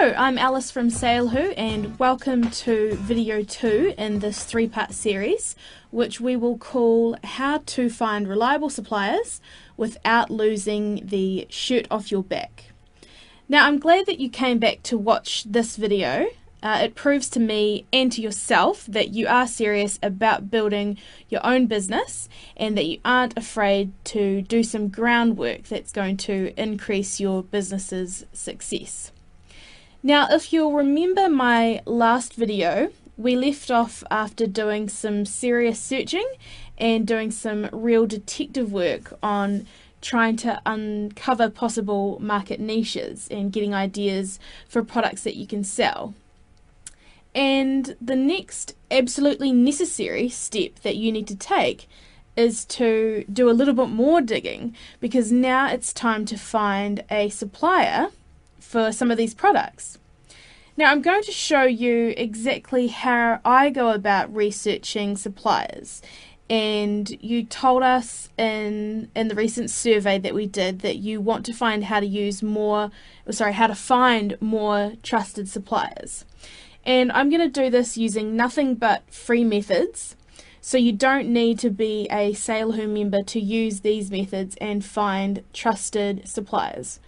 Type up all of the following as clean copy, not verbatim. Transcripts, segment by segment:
Hello, I'm Alice from SaleHoo and welcome to video 2 in this 3-part series, which we will call How to Find Reliable Suppliers Without Losing the Shirt Off Your Back. Now, I'm glad that you came back to watch this video. It proves to me and to yourself that you are serious about building your own business and that you aren't afraid to do some groundwork that's going to increase your business's success. Now, if you'll remember my last video, we left off after doing some serious searching and doing some real detective work on trying to uncover possible market niches and getting ideas for products that you can sell. And the next absolutely necessary step that you need to take is to do a little bit more digging, because now it's time to find a supplier for some of these products. Now, I'm going to show you exactly how I go about researching suppliers. And you told us in the recent survey that we did that you want to find how to find more trusted suppliers. And I'm going to do this using nothing but free methods. So you don't need to be a SaleHoo member to use these methods and find trusted suppliers.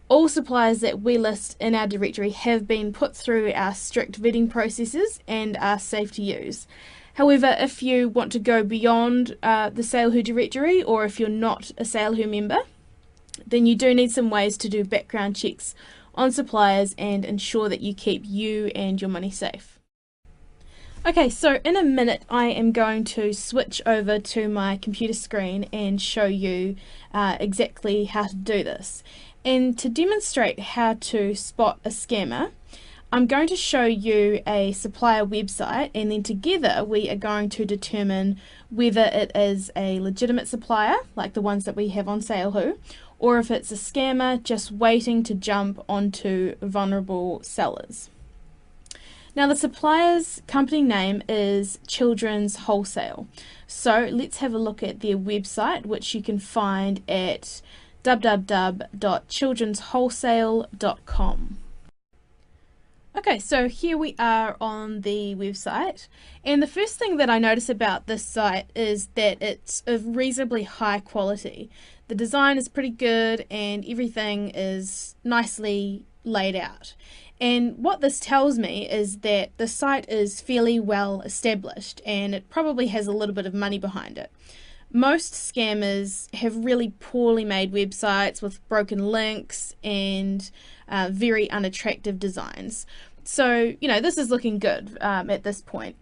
All suppliers that we list in our directory have been put through our strict vetting processes and are safe to use. However, if you want to go beyond the SaleHoo directory, or if you're not a SaleHoo member, then you do need some ways to do background checks on suppliers and ensure that you keep you and your money safe. Okay, so in a minute I am going to switch over to my computer screen and show you exactly how to do this. And to demonstrate how to spot a scammer, I'm going to show you a supplier website, and then together we are going to determine whether it is a legitimate supplier, like the ones that we have on SaleHoo, or if it's a scammer just waiting to jump onto vulnerable sellers. Now, the supplier's company name is Children's Wholesale. So let's have a look at their website, which you can find at www.childrenswholesale.com. Okay, so here we are on the website, and the first thing that I notice about this site is that it's of reasonably high quality. The design is pretty good and everything is nicely laid out. And what this tells me is that the site is fairly well established and it probably has a little bit of money behind it. Most scammers have really poorly made websites with broken links and very unattractive designs. So, this is looking good at this point.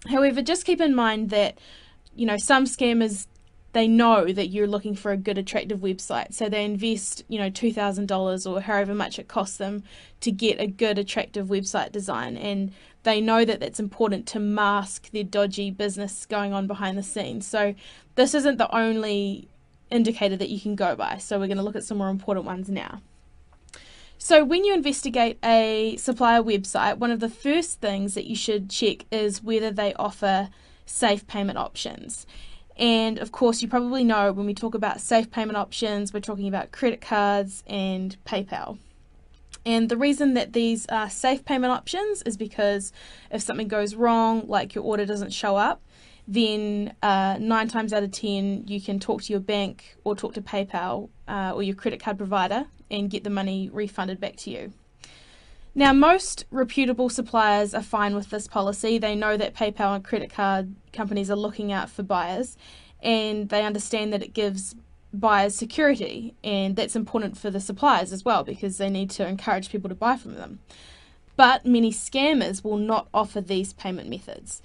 However, just keep in mind that, some scammers, they know that you're looking for a good, attractive website. So they invest, $2,000 or however much it costs them to get a good, attractive website design. And they know that that's important to mask their dodgy business going on behind the scenes. So this isn't the only indicator that you can go by. So we're going to look at some more important ones now. So when you investigate a supplier website, one of the first things that you should check is whether they offer safe payment options. And of course, you probably know when we talk about safe payment options, we're talking about credit cards and PayPal. And the reason that these are safe payment options is because if something goes wrong, like your order doesn't show up, then 9 times out of 10 you can talk to your bank or talk to PayPal or your credit card provider and get the money refunded back to you. Now, most reputable suppliers are fine with this policy. They know that PayPal and credit card companies are looking out for buyers, and they understand that it gives buyers security, and that's important for the suppliers as well because they need to encourage people to buy from them. But many scammers will not offer these payment methods.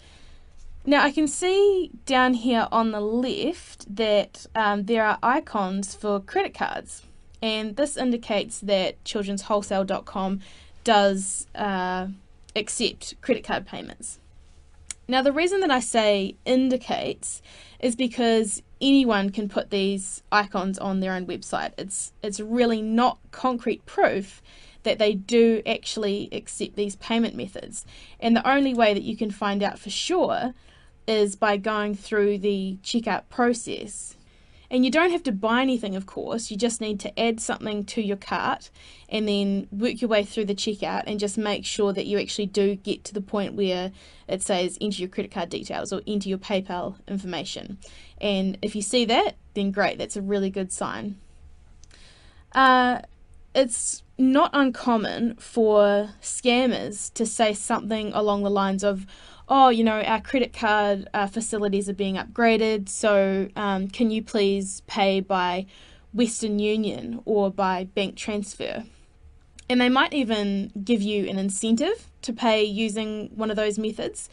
Now, I can see down here on the left that there are icons for credit cards, and this indicates that childrenswholesale.com does accept credit card payments. Now, the reason that I say indicates is because anyone can put these icons on their own website. It's really not concrete proof that they do actually accept these payment methods. And the only way that you can find out for sure is by going through the checkout process. And you don't have to buy anything, of course. You just need to add something to your cart and then work your way through the checkout and just make sure that you actually do get to the point where it says enter your credit card details or enter your PayPal information. And if you see that, then great, that's a really good sign. It's not uncommon for scammers to say something along the lines of, oh, you know, our credit card facilities are being upgraded, so can you please pay by Western Union or by bank transfer? And they might even give you an incentive to pay using one of those methods.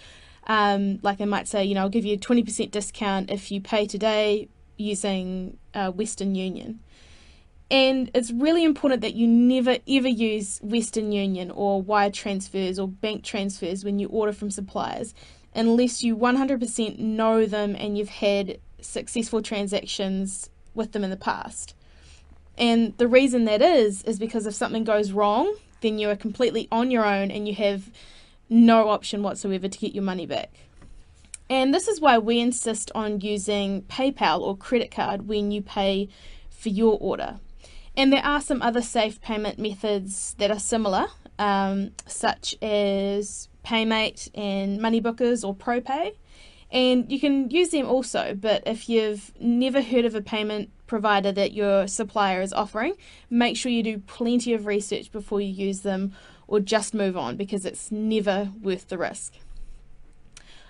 Like they might say, you know, I'll give you a 20% discount if you pay today using Western Union. And it's really important that you never ever use Western Union or wire transfers or bank transfers when you order from suppliers unless you 100% know them and you've had successful transactions with them in the past. And the reason that is because if something goes wrong, then you are completely on your own and you have no option whatsoever to get your money back. And this is why we insist on using PayPal or credit card when you pay for your order. And there are some other safe payment methods that are similar, such as Paymate and Moneybookers or ProPay. And you can use them also, but if you've never heard of a payment provider that your supplier is offering, make sure you do plenty of research before you use them or just move on because it's never worth the risk.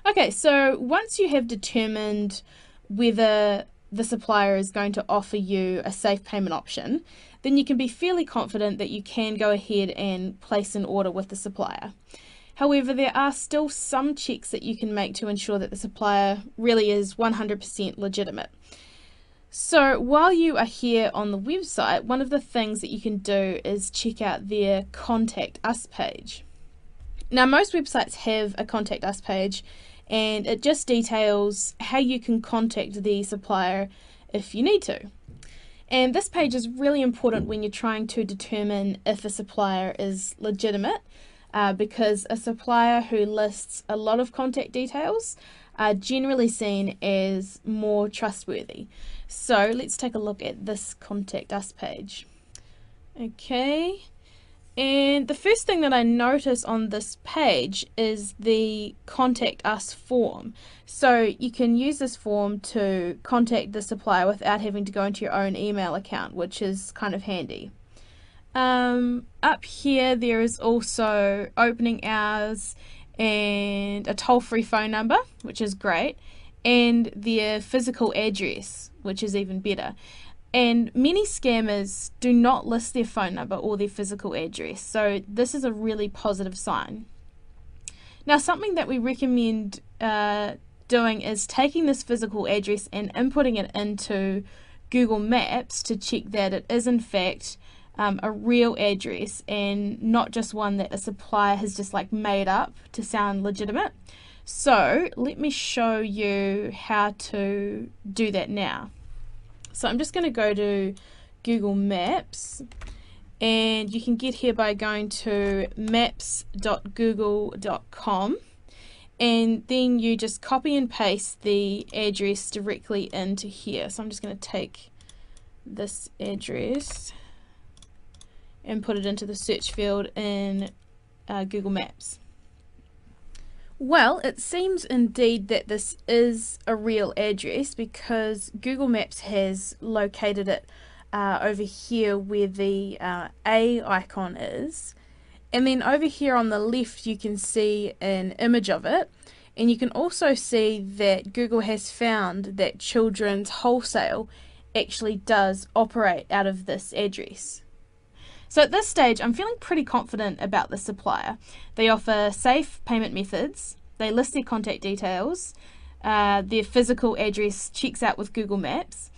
Okay, so once you have determined whether the supplier is going to offer you a safe payment option, then you can be fairly confident that you can go ahead and place an order with the supplier. However, there are still some checks that you can make to ensure that the supplier really is 100% legitimate. So while you are here on the website, one of the things that you can do is check out their Contact Us page. Now, most websites have a Contact Us page, and it just details how you can contact the supplier if you need to. And this page is really important when you're trying to determine if a supplier is legitimate, because a supplier who lists a lot of contact details are generally seen as more trustworthy. So let's take a look at this Contact Us page. Okay. And the first thing that I notice on this page is the Contact Us form. So you can use this form to contact the supplier without having to go into your own email account, which is kind of handy. Up here there is also opening hours and a toll-free phone number, which is great, and their physical address, which is even better. And many scammers do not list their phone number or their physical address, so this is a really positive sign. Now, something that we recommend doing is taking this physical address and inputting it into Google Maps to check that it is in fact a real address and not just one that a supplier has just like made up to sound legitimate. So let me show you how to do that now. So I'm just going to go to Google Maps, and you can get here by going to maps.google.com, and then you just copy and paste the address directly into here. So I'm just going to take this address and put it into the search field in Google Maps. Well, it seems indeed that this is a real address because Google Maps has located it over here where the A icon is. And then over here on the left you can see an image of it. And you can also see that Google has found that Children's Wholesale actually does operate out of this address. So at this stage, I'm feeling pretty confident about the supplier. They offer safe payment methods, they list their contact details, their physical address checks out with Google Maps,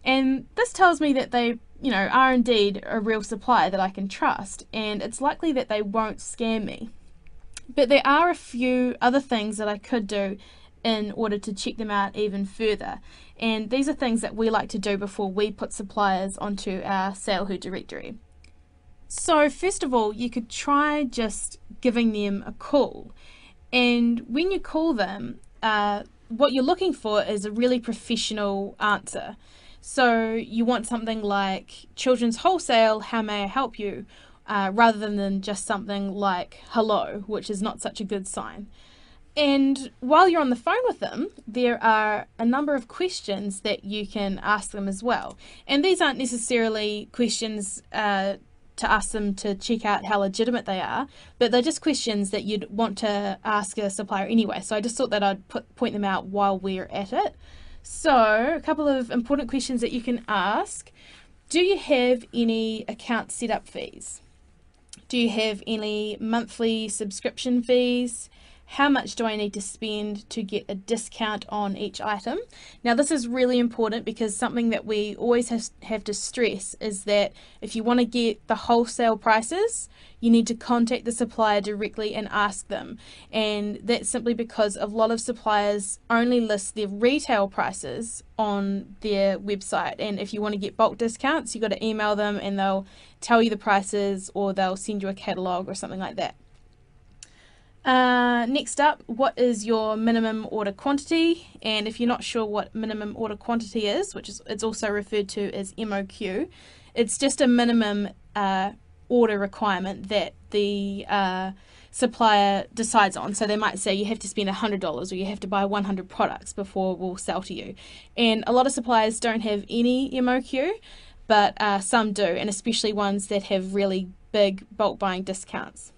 and this tells me that they, are indeed a real supplier that I can trust, and it's likely that they won't scam me. But there are a few other things that I could do in order to check them out even further, and these are things that we like to do before we put suppliers onto our SaleHoo directory. So first of all, you could try just giving them a call, and when you call them, what you're looking for is a really professional answer. So you want something like children's wholesale, how may I help you? Rather than just something like hello, which is not such a good sign. And while you're on the phone with them, there are a number of questions that you can ask them as well. And these aren't necessarily questions to ask them to check out how legitimate they are, but they're just questions that you'd want to ask a supplier anyway. So I just thought that I'd point them out while we're at it. So a couple of important questions that you can ask. Do you have any account setup fees? Do you have any monthly subscription fees? How much do I need to spend to get a discount on each item? Now this is really important because something that we always have to stress is that if you want to get the wholesale prices, you need to contact the supplier directly and ask them. And that's simply because a lot of suppliers only list their retail prices on their website. And if you want to get bulk discounts, you've got to email them and they'll tell you the prices, or they'll send you a catalogue or something like that. Next up, what is your minimum order quantity? And if you're not sure what minimum order quantity is, which is it's also referred to as MOQ, it's just a minimum order requirement that the supplier decides on. So they might say you have to spend $100 or you have to buy 100 products before we'll sell to you. And a lot of suppliers don't have any MOQ, but some do, and especially ones that have really big bulk buying discounts.